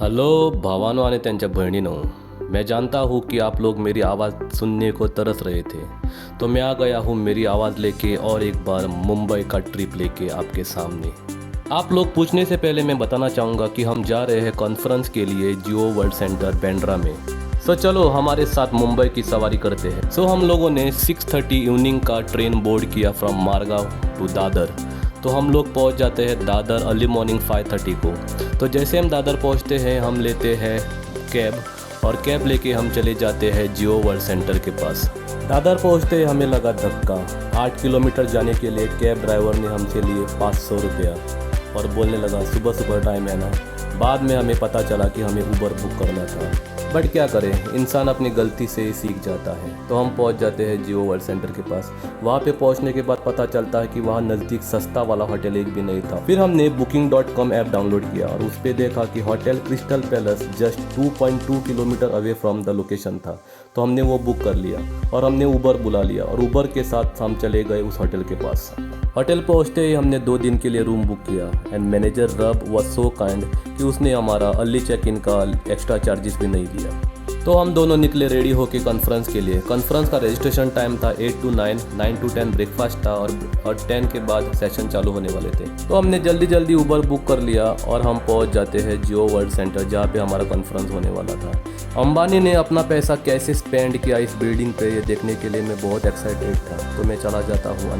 Hello भावानो आणि त्यांच्या बहनीनो, मैं जानता हूँ कि आप लोग मेरी आवाज़ सुनने को तरस रहे थे, तो मैं आ गया हूँ मेरी आवाज़ लेके और एक बार मुंबई का ट्रिप लेके आपके सामने। आप लोग पूछने से पहले मैं बताना चाहूँगा कि हम जा रहे हैं कॉन्फ्रेंस के लिए जियो वर्ल्ड सेंटर बांद्रा में। सो चलो हमारे साथ मुंबई की सवारी करते हैं। सो हम लोगों ने 6:30 इवनिंग का ट्रेन बोर्ड किया फ्रॉम मारगांव टू दादर। तो हम लोग पहुंच जाते हैं दादर अर्ली मॉर्निंग 5:30 को। तो जैसे हम दादर पहुंचते हैं हम लेते हैं कैब और कैब लेके हम चले जाते हैं जियो वर्ल्ड सेंटर के पास। दादर पहुंचते हमें लगा धक्का। 8 किलोमीटर जाने के लिए कैब ड्राइवर ने हमसे लिए 500 रुपया और बोलने लगा सुबह सुबह टाइम है ना। बाद में हमें पता चला कि हमें उबर बुक करना था, बट क्या करें, इंसान अपनी गलती से सीख जाता है। तो हम पहुंच जाते हैं जियो वर्ल्ड सेंटर के पास। वहां पे पहुंचने के बाद पता चलता है कि वहां नज़दीक सस्ता वाला होटल एक भी नहीं था। फिर हमने booking.com ऐप डाउनलोड किया और उस पर देखा कि hotel crystal palace just 2.2 kilometre away from the location था। तो हमने वो बुक कर लिया और हमने उबर बुला लिया और उबर के साथ हम चले गए उस होटल के पास। होटल पहुंचते ही हमने 2 दिन के लिए रूम बुक किया एंड मैनेजर रब वाज सो काइंड कि उसने हमारा अर्ली चेक इन का एक्स्ट्रा चार्जेस भी नहीं दिया। तो हम दोनों निकले रेडी होके कॉन्फ्रेंस के लिए। कॉन्फ्रेंस का रजिस्ट्रेशन टाइम था 8 to 9, 9 to 10 ब्रेकफास्ट था और 10 के बाद सेशन चालू होने वाले थे। तो हमने जल्दी जल्दी उबर बुक कर लिया और हम पहुंच जाते हैं जियो वर्ल्ड सेंटर जहाँ पे हमारा कॉन्फ्रेंस होने वाला था। अंबानी ने अपना पैसा कैसे स्पेंड किया इस बिल्डिंग पे ये देखने के लिए मैं बहुत एक्साइटेड था। तो मैं चला जाता हूँ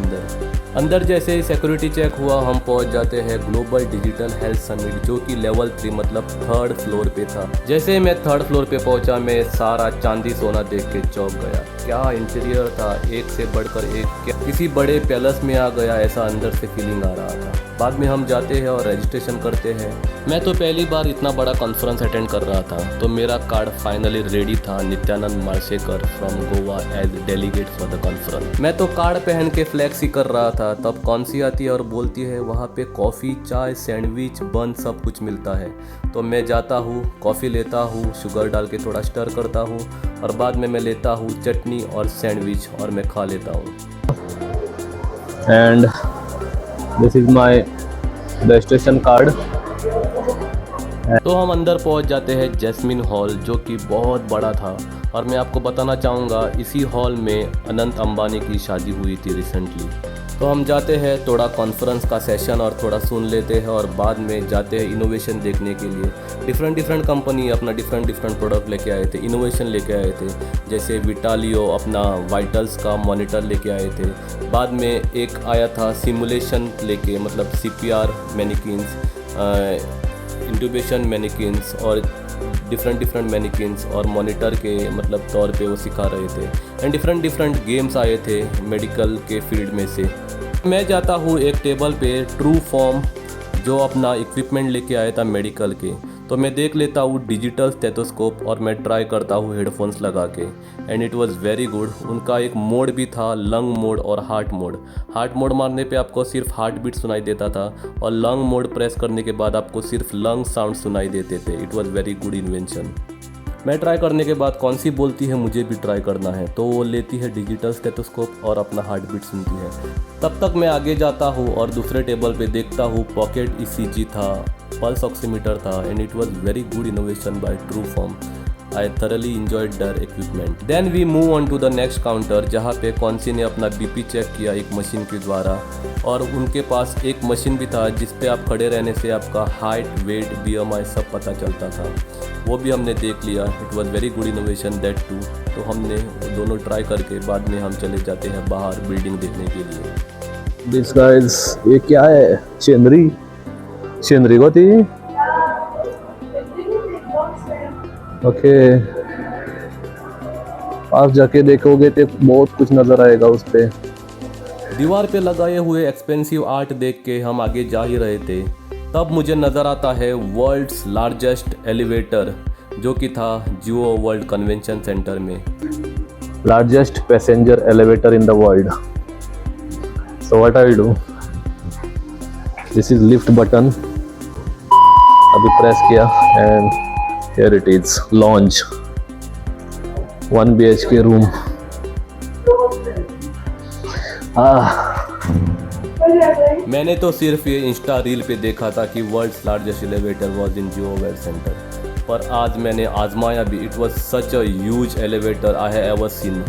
अंदर जैसे ही सिक्योरिटी चेक हुआ हम पहुंच जाते हैं ग्लोबल डिजिटल हेल्थ समिट जो कि लेवल 3 मतलब 3rd फ्लोर पे था। जैसे ही मैं 3rd फ्लोर पे पहुंचा मैं सारा चांदी सोना देख के चौंक गया। क्या इंटीरियर था, एक से बढ़कर एक, क्या किसी बड़े पैलेस में आ गया ऐसा अंदर से फीलिंग आ रहा था। बाद में हम जाते हैं और रजिस्ट्रेशन करते हैं। मैं तो पहली बार इतना बड़ा कॉन्फ्रेंस अटेंड कर रहा था तो मेरा कार्ड फाइनली रेडी था। Nityanand Marshekar from Goa as delegate for the conference. मैं तो कार्ड पहन के फ्लैक्स ही कर रहा था। तब कौन सी आती है और बोलती है वहाँ पे कॉफ़ी, चाय, सैंडविच, बन सब कुछ मिलता है। तो मैं जाता हूँ, कॉफ़ी लेता हूँ, शुगर डाल के थोड़ा स्टर करता हूँ और बाद में मैं लेता हूँ चटनी और सैंडविच और मैं खा लेता हूँ। And this is my registration card. तो हम अंदर पहुंच जाते हैं जैस्मिन हॉल जो कि बहुत बड़ा था और मैं आपको बताना चाहूँगा इसी हॉल में अनंत अंबानी की शादी हुई थी रिसेंटली। तो हम जाते हैं थोड़ा कॉन्फ्रेंस का सेशन और थोड़ा सुन लेते हैं और बाद में जाते हैं इनोवेशन देखने के लिए। डिफरेंट कंपनी अपना डिफरेंट प्रोडक्ट लेके आए थे, इनोवेशन लेके आए थे। जैसे विटालियो अपना वाइटल्स का मॉनिटर लेके आए थे। बाद में एक आया था सिमुलेशन लेके, मतलब CPR मैनिकिन्स, इंट्यूबेशन मैनिकिन्स और डिफरेंट मैनिकिन्स और मॉनिटर के मतलब तौर पे वो सिखा रहे थे। एंड डिफरेंट गेम्स आए थे मेडिकल के फील्ड में से। मैं जाता हूँ एक टेबल पे ट्रू फॉर्म जो अपना इक्विपमेंट लेके आया था मेडिकल के। तो मैं देख लेता हूँ डिजिटल स्टेथोस्कोप और मैं ट्राई करता हूँ हेडफोन्स लगा के and it was very good. उनका एक मोड भी था, लंग मोड और हार्ट मोड। हार्ट मोड मारने पे आपको सिर्फ हार्ट बीट सुनाई देता था और लंग मोड प्रेस करने के बाद आपको सिर्फ लंग साउंड सुनाई देते थे। It was very good invention. मैं ट्राई करने के बाद कौन सी बोलती है मुझे भी ट्राई करना है, तो वो लेती है डिजिटल स्टेथोस्कोप और अपना हार्ट बीट सुनती है। तब तक मैं आगे जाता हूँ और दूसरे टेबल पे देखता हूँ पॉकेट ECG था, पल्स ऑक्सीमीटर था and it was very good innovation by true form. I thoroughly enjoyed their equipment. Then we move on to the next counter जहाँ पे कौनसी ने अपना BP चेक किया एक मशीन के द्वारा और उनके पास एक मशीन भी था जिस पे आप खड़े रहने से आपका हाइट, वेट, BMI सब पता चलता था। वो भी हमने देख लिया। It was very good innovation that too. तो हमने दोनों ट्राई करके बाद में हम चले जाते हैं बाहर बिल्डिंग देखने के लिए। दिस गाइस, ये क्या है? चेनरी को थी। ओके, पास जाके देखोगे तो बहुत कुछ नजर आएगा उस पे। दीवार पे लगाए हुए एक्सपेंसिव आर्ट देख के हम आगे जा ही रहे थे तब मुझे नज़र आता है वर्ल्ड्स लार्जेस्ट एलिवेटर जो कि था जियो वर्ल्ड कन्वेंशन सेंटर में। Largest passenger elevator in the world. So what I do, this is lift button, अभी प्रेस किया and here it is launch 1 BHK room. मैंने तो सिर्फ ये इंस्टा रील पे देखा था कि world's largest elevator was in Jio world centre. पर आज मैंने आजमाया भी। It was such a huge elevator I have ever seen.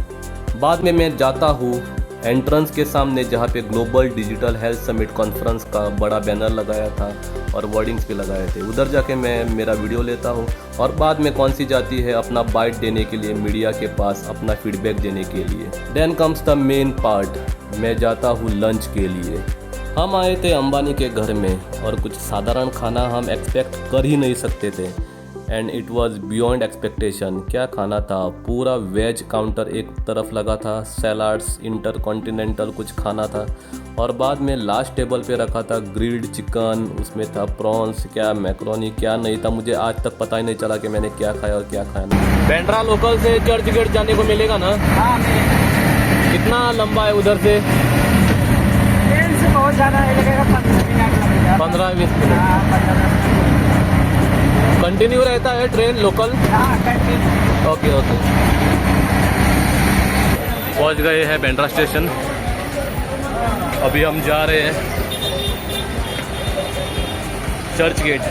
बाद में मैं जाता हूँ एंट्रेंस के सामने जहाँ पे global digital health summit conference का बड़ा बैनर लगाया था और वर्डिंग्स भी लगाए थे। उधर जाके मैं मेरा वीडियो लेता हूँ और बाद में कौन सी जाती है अपना बाइट देने के लिए मीडिया के पास, अपना फीडबैक देने के लिए। Then comes the main part, मैं जाता हूँ लंच के लिए। हम आए थे अंबानी के घर में और कुछ साधारण खाना हम एक्सपेक्ट कर ही नहीं सकते थे and it was beyond expectation. क्या खाना था, पूरा वेज काउंटर एक तरफ लगा था, सैलाड्स, इंटरकॉन्टिनेंटल कुछ खाना था और बाद में लास्ट टेबल पे रखा था ग्रिल्ड चिकन, उसमें था प्रॉन्स, क्या मैक्रोनी, क्या नहीं था, मुझे आज तक पता ही नहीं चला कि मैंने क्या खाया और क्या खाया नहीं। बैंड्रा लोकल से चर्च गेट जाने को मिलेगा ना? हाँ, कितना लंबा है उधर से? ट्रेन से बहुत ज़्यादा लगेगा, 15 मिनट लगेगा। 15-20 मिनट। हाँ, 15 कंटिन्यू रहता है ट्रेन लोकल? हाँ, कंटिन्यू। Okay okay. पहुंच गए हैं बैंड्रा स्टेशन। अभी हम जा रहे हैं चर्च गेट।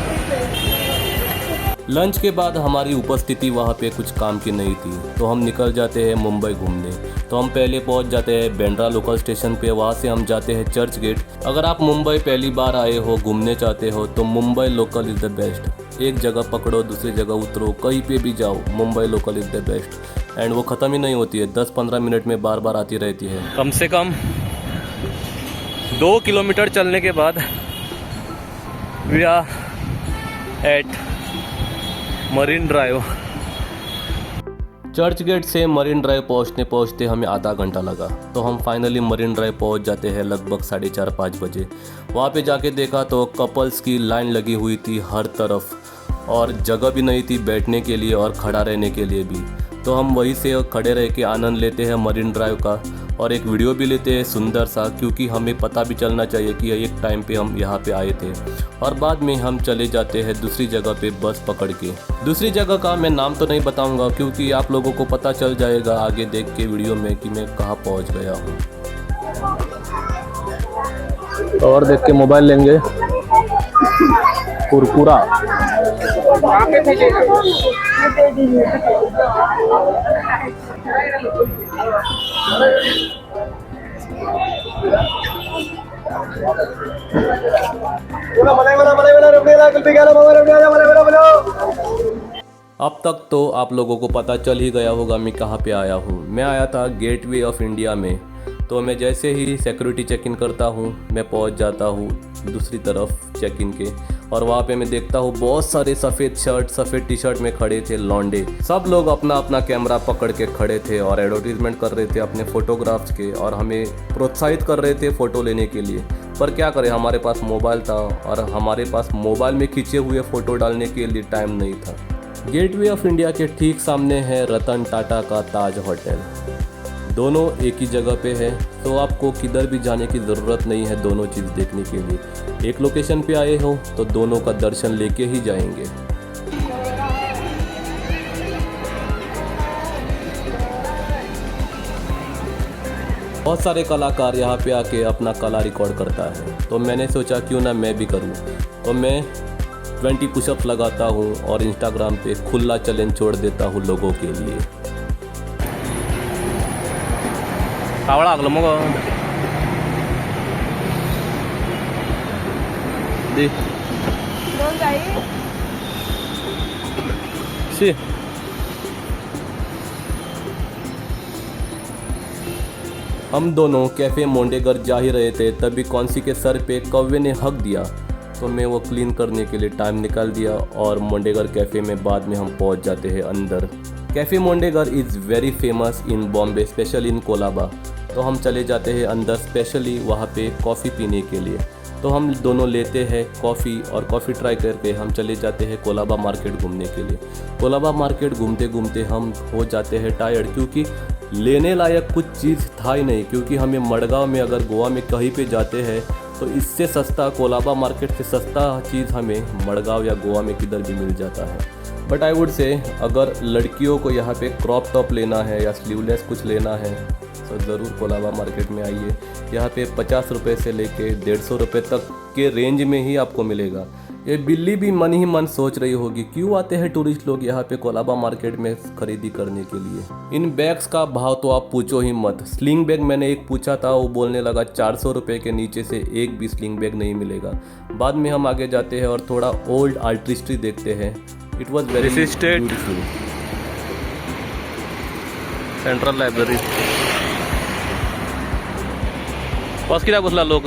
लंच के बाद हमारी उपस्थिति वहाँ पे कुछ काम की नहीं थी तो हम निकल जाते हैं मुंबई घूमने। तो हम पहले पहुँच जाते हैं बैंड्रा लोकल स्टेशन पे, वहाँ से हम जाते हैं चर्च गेट। अगर आप मुंबई पहली बार आए हो, घूमने चाहते हो तो Mumbai local is the best. एक जगह पकड़ो, दूसरी जगह उतरो, कहीं पे भी जाओ, Mumbai local is the best. And वो ख़त्म ही नहीं होती है, 10-15 मिनट में बार बार आती रहती है। कम से कम 2 किलोमीटर चलने के बाद we are at Marine Drive. Churchgate से मरीन ड्राइव पहुंचते हमें आधा घंटा लगा। तो हम फाइनली मरीन ड्राइव पहुंच जाते हैं लगभग 4:30-5 बजे। वहाँ पे जाके देखा तो कपल्स की लाइन लगी हुई थी हर तरफ और जगह भी नहीं थी बैठने के लिए और खड़ा रहने के लिए भी। तो हम वहीं से खड़े रह के आनंद लेते हैं मरीन ड्राइव का और एक वीडियो भी लेते हैं सुंदर सा, क्योंकि हमें पता भी चलना चाहिए कि एक टाइम पे हम यहाँ पे आए थे। और बाद में हम चले जाते हैं दूसरी जगह पे बस पकड़ के। दूसरी जगह का मैं नाम तो नहीं बताऊंगा क्योंकि आप लोगों को पता चल जाएगा आगे देख के वीडियो में कि मैं कहाँ पहुँच गया हूँ। और देख के मोबाइल लेंगे। कुरकुरा अब तक तो आप लोगों को पता चल ही गया होगा मैं कहाँ पे आया हूँ। मैं आया था गेटवे ऑफ इंडिया में। तो मैं जैसे ही सिक्योरिटी चेक इन करता हूँ मैं पहुँच जाता हूँ दूसरी तरफ चेक इन के और वहाँ पे मैं देखता हूँ बहुत सारे सफ़ेद शर्ट सफ़ेद टी शर्ट में खड़े थे लौंडे। सब लोग अपना अपना कैमरा पकड़ के खड़े थे और एडवर्टीजमेंट कर रहे थे अपने फ़ोटोग्राफ्स के और हमें प्रोत्साहित कर रहे थे फ़ोटो लेने के लिए। पर क्या करें, हमारे पास मोबाइल था और हमारे पास मोबाइल में खींचे हुए फ़ोटो डालने के लिए टाइम नहीं था। गेटवे ऑफ इंडिया के ठीक सामने है रतन टाटा का ताज होटल। दोनों एक ही जगह पे है तो आपको किधर भी जाने की ज़रूरत नहीं है दोनों चीज़ देखने के लिए। एक लोकेशन पे आए हो तो दोनों का दर्शन लेके ही जाएंगे। बहुत सारे कलाकार यहाँ पे आके अपना कला रिकॉर्ड करता है तो मैंने सोचा क्यों ना मैं भी करूँ। तो मैं 20 पुशअप्स लगाता हूँ और इंस्टाग्राम पे खुला चैलेंज छोड़ देता हूँ लोगों के लिए। कावड़ा अगलो मग दे सी हम दोनों कैफ़े मोंडेगर जा ही रहे थे तभी कौंसी के सर पे कौवे ने हक दिया तो मैं वो क्लीन करने के लिए टाइम निकाल दिया और मोंडेगर कैफ़े में बाद में हम पहुंच जाते हैं अंदर। Cafe Mondegar is very famous in Bombay specially in Colaba. तो हम चले जाते हैं अंदर स्पेशली वहाँ पे कॉफ़ी पीने के लिए। तो हम दोनों लेते हैं कॉफ़ी और कॉफ़ी ट्राई करके हम चले जाते हैं कोलाबा मार्केट घूमने के लिए। कोलाबा मार्केट घूमते घूमते हम हो जाते हैं टायर्ड क्योंकि लेने लायक कुछ चीज़ था ही नहीं, क्योंकि हमें मडगांव में अगर गोवा में कहीं पे जाते हैं तो इससे सस्ता कोलाबा मार्केट से सस्ता चीज़ हमें मडगांव या गोवा में किधर भी मिल जाता है। बट आई वुड से अगर लड़कियों को यहाँ पे क्रॉप टॉप लेना है या स्लीवलेस कुछ लेना है तो ज़रूर कोलाबा मार्केट में आइए। यहाँ पे 50 रुपये से लेके 150 रुपये तक के रेंज में ही आपको मिलेगा। ये बिल्ली भी मन ही मन सोच रही होगी क्यों आते हैं टूरिस्ट लोग यहाँ पे कोलाबा मार्केट में खरीदी करने के लिए। इन बैग्स का भाव तो आप पूछो ही मत। स्लिंग बैग मैंने एक पूछा था, वो बोलने लगा 400 रुपये के नीचे से एक भी स्लिंग बैग नहीं मिलेगा। बाद में हम आगे जाते हैं और थोड़ा ओल्ड आर्टिस्ट्री देखते हैं। It was very beautiful. Central library बस किती बसला लोक।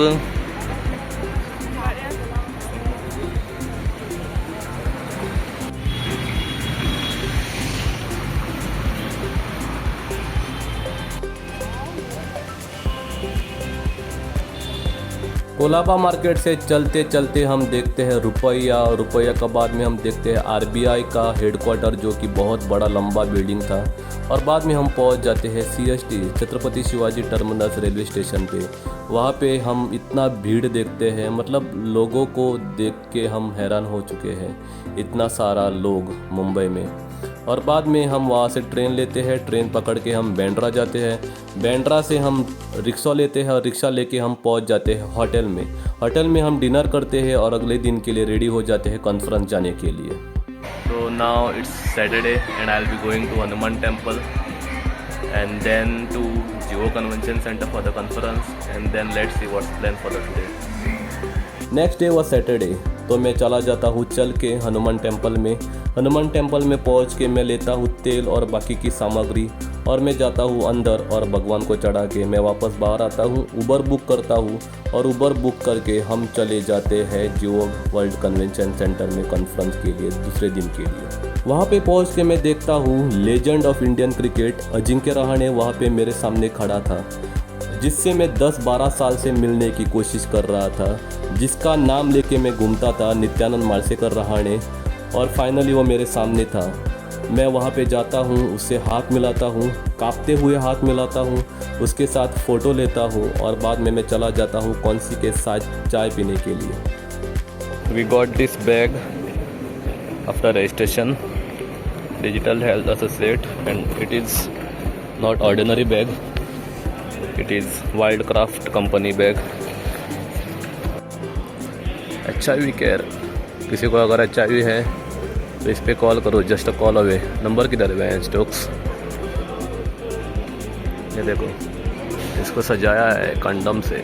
कोलाबा मार्केट से चलते चलते हम देखते हैं रुपया का बाद में हम देखते हैं आरबीआई का हेडक्वार्टर, जो कि बहुत बड़ा लंबा बिल्डिंग था। और बाद में हम पहुंच जाते हैं CST Chhatrapati Shivaji terminus railway station पे। वहाँ पे हम इतना भीड़ देखते हैं, मतलब लोगों को देख के हम हैरान हो चुके हैं, इतना सारा लोग मुंबई में। और बाद में हम वहाँ से ट्रेन लेते हैं, ट्रेन पकड़ के हम बांद्रा जाते हैं। बांद्रा से हम रिक्शा लेते हैं और रिक्शा लेके हम पहुँच जाते हैं होटल में। होटल में हम डिनर करते हैं और अगले दिन के लिए रेडी हो जाते हैं कॉन्फ्रेंस जाने के लिए। So now it's Saturday and I'll be going to Hanuman Temple and then to Jio Convention Center for the conference and then let's see what's planned for the day. Next day was Saturday, तो मैं चला जाता हूँ चल के Hanuman temple में। Hanuman temple में पहुँच के मैं लेता हूँ तेल और बाकी की सामग्री और मैं जाता हूँ अंदर और भगवान को चढ़ा के मैं वापस बाहर आता हूँ। उबर बुक करता हूँ और उबर बुक करके हम चले जाते हैं जियो वर्ल्ड कन्वेंशन सेंटर में कॉन्फ्रेंस के लिए दूसरे दिन के लिए। वहाँ पे पहुँच के मैं देखता हूँ legend of Indian cricket Ajinkya Rahane वहाँ पे मेरे सामने खड़ा था, जिससे मैं 10-12 साल से मिलने की कोशिश कर रहा था, जिसका नाम लेके मैं घूमता था नित्यानंद मालसेकर रहाणे। और फाइनली वो मेरे सामने था। मैं वहाँ पे जाता हूँ, उससे हाथ मिलाता हूँ, कांपते हुए हाथ मिलाता हूँ, उसके साथ फ़ोटो लेता हूँ और बाद में मैं चला जाता हूँ कौनसी के साथ चाय पीने के लिए। We got this bag after registration, digital health associate, and it is not ordinary bag, it is Wildcraft company bag. HIV care, किसी को अगर HIV है तो इस पे कॉल करो, just a call away. Number किधर है स्टॉक्स? ये देखो, इसको सजाया है कंडम से।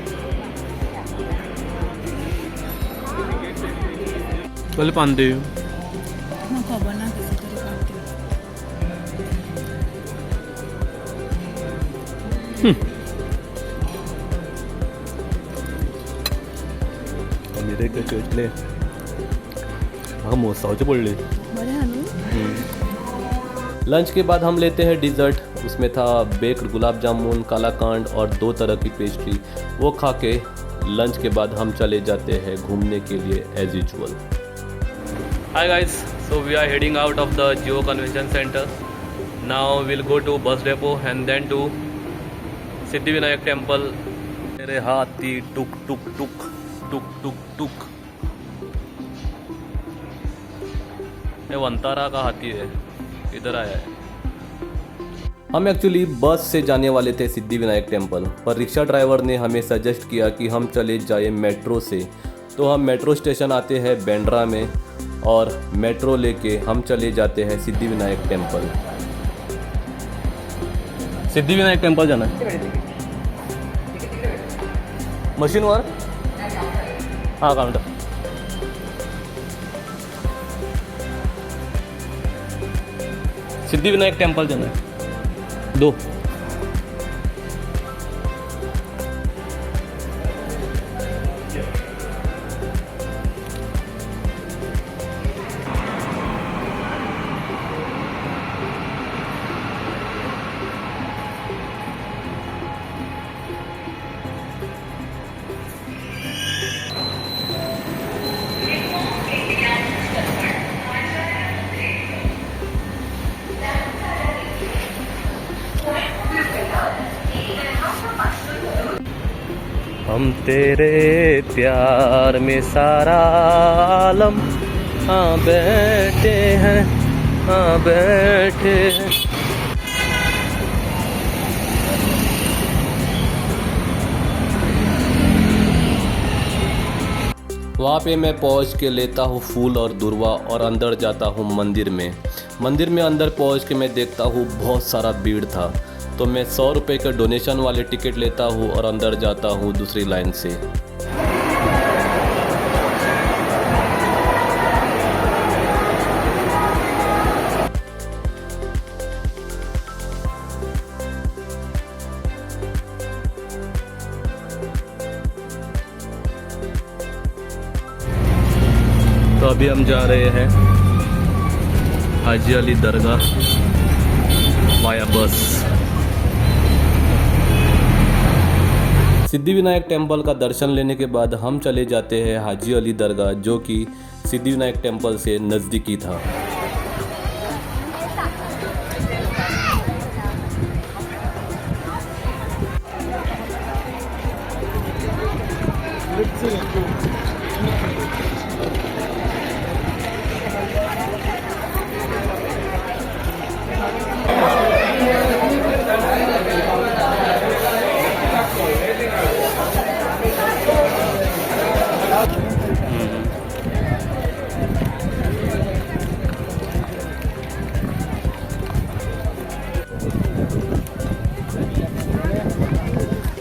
बोले पांदे मेरे घेतले म्हाका मोसावचे पडले। लंच के बाद हम लेते हैं डिज़र्ट, उसमें था बेक्ड गुलाब जामुन, कालाकांड और 2 तरह की पेस्ट्री। वो खा के लंच के बाद हम चले जाते हैं घूमने के लिए as usual. Hi guys, so we are heading out of the Jio convention centre. Now will go to bus depot and then to Siddhivinayak temple. मेरे हाथी टुक टुक टुक टुक टुक टुक, ये वंतारा का हाथी है, इधर आया है। हम एक्चुअली बस से जाने वाले थे सिद्धिविनायक टेम्पल, पर रिक्शा ड्राइवर ने हमें सजेस्ट किया कि हम चले जाए मेट्रो से। तो हम मेट्रो स्टेशन आते हैं बांद्रा में और मेट्रो लेके हम चले जाते हैं सिद्धिविनायक टेम्पल। सिद्धिविनायक टेम्पल जाना है मशीनवर, हाँ काउंटर। सिद्धिविनायक टेम्पल जाना है 2। हम तेरे प्यार में सारा आलम, हाँ बैठे हैं, हाँ बैठे हैं। वहाँ पे मैं पहुँच के लेता हूँ फूल और दुर्वा और अंदर जाता हूँ मंदिर में। मंदिर में अंदर पहुँच के मैं देखता हूँ बहुत सारा भीड़ था, तो मैं 100 रुपये के डोनेशन वाले टिकट लेता हूँ और अंदर जाता हूँ दूसरी लाइन से। तो अभी हम जा रहे हैं हाजी अली दरगाह वाया बस। सिद्धिविनायक टेम्पल का दर्शन लेने के बाद हम चले जाते हैं हाजी अली दरगाह, जो कि सिद्धिविनायक टेम्पल से नज़दीकी था।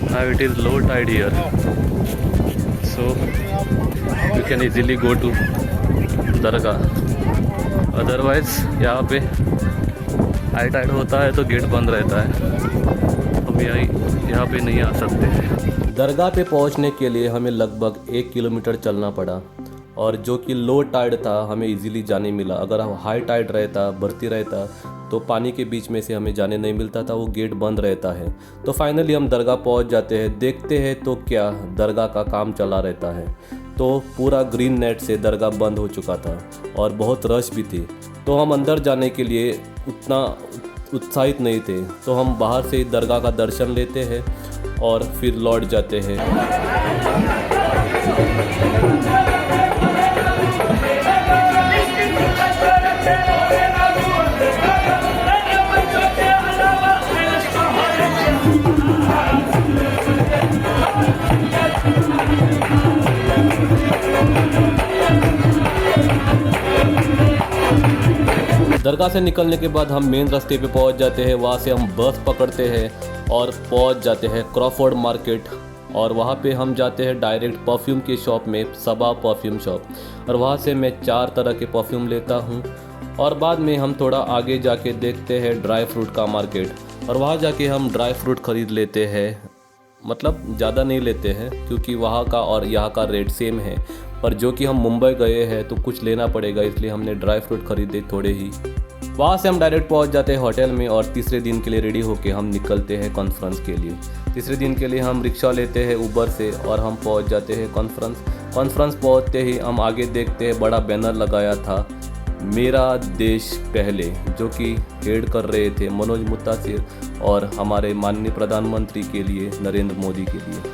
Now it is low tide here, so you can easily go to Dargah. Otherwise यहाँ पे हाई टाइड होता है तो गेट बंद रहता है, हम यहाँ पे नहीं आ सकते। दरगाह पे पहुँचने के लिए हमें लगभग 1 किलोमीटर चलना पड़ा, और जो कि लो टाइड था हमें इजीली जाने मिला। अगर हाई टाइड रहता, भर्ती रहता, तो पानी के बीच में से हमें जाने नहीं मिलता था, वो गेट बंद रहता है। तो फाइनली हम दरगाह पहुंच जाते हैं। देखते हैं तो क्या दरगाह का काम चला रहता है, तो पूरा ग्रीन नेट से दरगाह बंद हो चुका था और बहुत रश भी थी। तो हम अंदर जाने के लिए उतना उत्साहित नहीं थे, तो हम बाहर से ही दरगाह का दर्शन लेते हैं और फिर लौट जाते हैं। दरगाह से निकलने के बाद हम मेन रास्ते पे पहुंच जाते हैं। वहाँ से हम बस पकड़ते हैं और पहुंच जाते हैं क्रॉफोर्ड मार्केट, और वहाँ पे हम जाते हैं डायरेक्ट परफ्यूम की शॉप में, सबा परफ्यूम शॉप, और वहाँ से मैं 4 तरह के परफ्यूम लेता हूँ। और बाद में हम थोड़ा आगे जाके देखते हैं ड्राई फ्रूट का मार्केट, और वहाँ जाके हम ड्राई फ्रूट ख़रीद लेते हैं। मतलब ज़्यादा नहीं लेते हैं क्योंकि वहाँ का और यहाँ का रेट सेम है, पर जो कि हम मुंबई गए हैं तो कुछ लेना पड़ेगा, इसलिए हमने ड्राई फ्रूट खरीदे थोड़े ही। वहाँ से हम डायरेक्ट पहुँच जाते हैं होटल में, और तीसरे दिन के लिए रेडी होके हम निकलते हैं कॉन्फ्रेंस के लिए। तीसरे दिन के लिए हम रिक्शा लेते हैं उबर से और हम पहुँच जाते हैं कॉन्फ्रेंस पहुँचते ही हम आगे देखते हैं बड़ा बैनर लगाया था मेरा देश पहले, जो कि हेड कर रहे थे मनोज मुतासिर और हमारे माननीय प्रधानमंत्री के लिए नरेंद्र मोदी के लिए।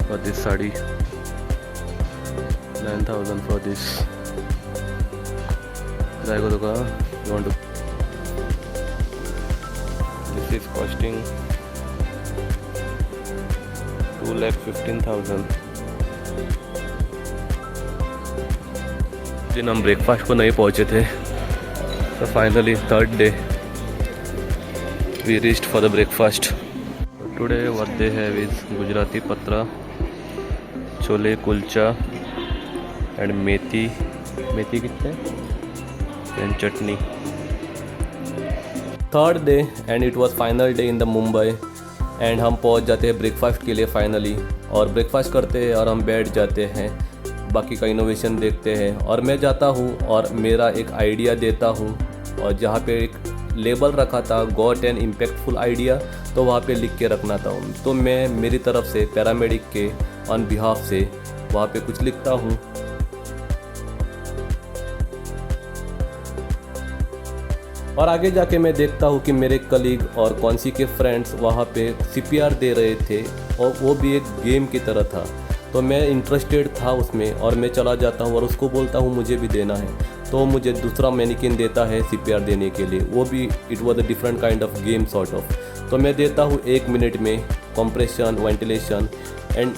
For this sari, 9,000 for this. जाएगा तो कहाँ? You want to? This is costing 2,15,000. दिन हम ब्रेकफास्ट को नहीं पहुँचे थे, तो finally third day we reached for the breakfast. Today what they have is Gujarati patra, chole kulcha and methi कितने and chutney. Third day and it was final day in the Mumbai, and हम पहुंच जाते हैं ब्रेकफास्ट के लिए फाइनली, और ब्रेकफास्ट करते हैं और हम बैठ जाते हैं, बाकी का इनोवेशन देखते हैं। और मैं जाता हूं और मेरा एक आइडिया देता हूं, और जहां पे एक लेबल रखा था गॉट एन इम्पैक्टफुल आइडिया, तो वहाँ पे लिख के रखना था। तो मैं मेरी तरफ से पैरामेडिक के ऑन बिहाफ से वहाँ पे कुछ लिखता हूँ। और आगे जाके मैं देखता हूँ कि मेरे कलीग और कौनसी के फ्रेंड्स वहाँ पे CPR दे रहे थे, और वो भी एक गेम की तरह था। तो मैं इंटरेस्टेड था उसमें, और मैं चला जाता हूँ और उसको बोलता हूँ मुझे भी देना है, तो मुझे दूसरा मैनिकिन देता है CPR देने के लिए। वो भी it was a different kind of game sort of. तो मैं देता हूँ 1 मिनट में कंप्रेशन वेंटिलेशन एंड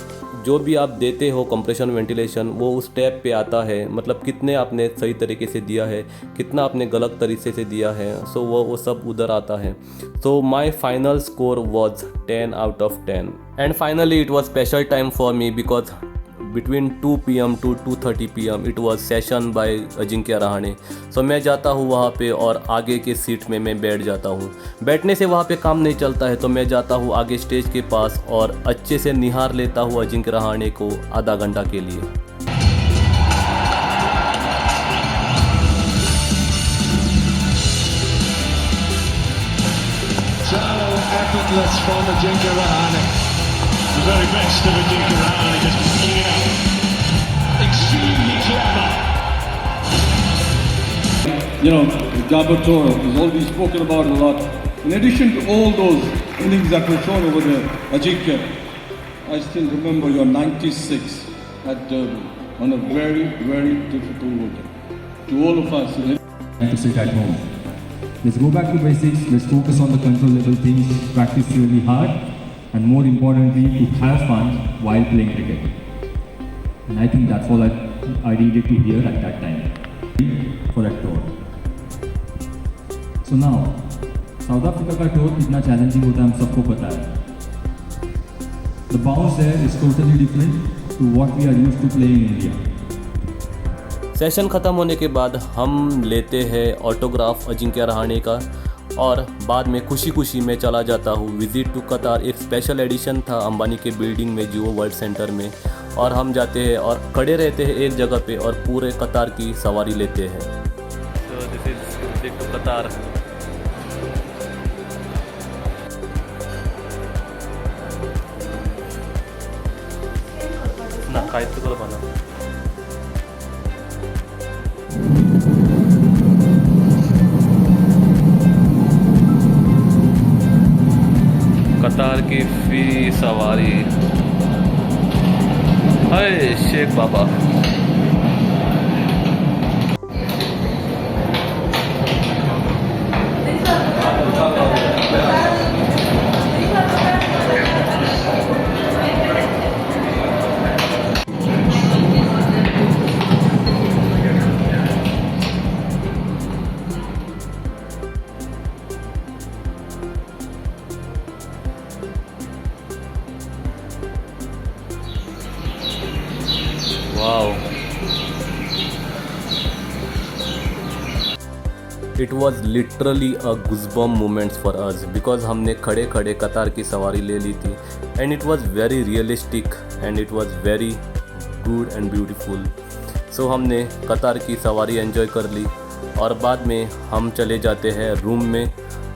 जो भी आप देते हो कंप्रेशन वेंटिलेशन वो उस टैप पे आता है, मतलब कितने आपने सही तरीके से दिया है, कितना आपने गलत तरीके से दिया है, सो वो सब उधर आता है। So my final score was 10 out of 10 and finally it was special time for me because between 2 PM to 2:30 PM it was session by Ajinkya Rahane. So मैं जाता हूँ वहाँ पे और आगे के सीट में मैं बैठ जाता हूँ। बैठने से वहाँ पे काम नहीं चलता है, तो मैं जाता हूँ आगे स्टेज के पास और अच्छे से निहार लेता हूँ अजिंक्य रहाणे को आधा घंटा के लिए। So effortless from Ajinkya Rahane. The very best of Ajinkya Rahane, just picking it up. Extremely clever. You know, Jabbar Toro is always spoken about a lot. In addition to all those innings that were shown over there, Ajinkya, I still remember your 96 at Derby on a very, very difficult wicket. To all of us, to sit at home. Let's go back to basics, let's focus on the control level things, practice really hard, and more importantly, to have fun while playing cricket. And I think that's all I needed to hear at that time for that tour. So now, South Africa का tour कितना challenging होता है हम सबको पता है. The bounce there is totally different to what we are used to playing in India. Session ख़त्म होने के बाद हम लेते हैं ऑटोग्राफ अजिंक्य रहाणे का और बाद में खुशी खुशी में चला जाता हूँ विज़िट टू कतार। एक स्पेशल एडिशन था अंबानी के बिल्डिंग में जियो वर्ल्ड सेंटर में, और हम जाते हैं और खड़े रहते हैं एक जगह पे और पूरे कतार की सवारी लेते हैं। So this is visit to कतार। ना कायतु करो बना कतार की फ्री सवारी। हाय शेख बाबा। Wow. It was literally a goosebump moments for us because हमने खड़े खड़े कतार की सवारी ले ली थी and it was very realistic and it was very good and beautiful. So हमने कतार की सवारी एंजॉय कर ली और बाद में हम चले जाते हैं रूम में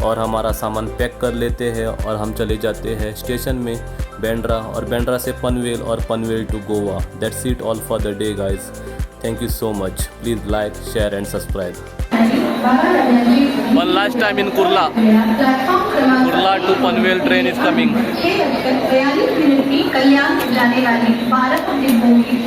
और हमारा सामान पैक कर लेते हैं और हम चले जाते हैं स्टेशन में बैंड्रा, और बैंड्रा से पनवेल और Panvel to Goa. That's it all for the day guys. Thank you so much. Please like share and subscribe. One last time in Kurla. Kurla to Panvel train is coming. 6:42 कल्याण जाने वाली 12 डिब्बों की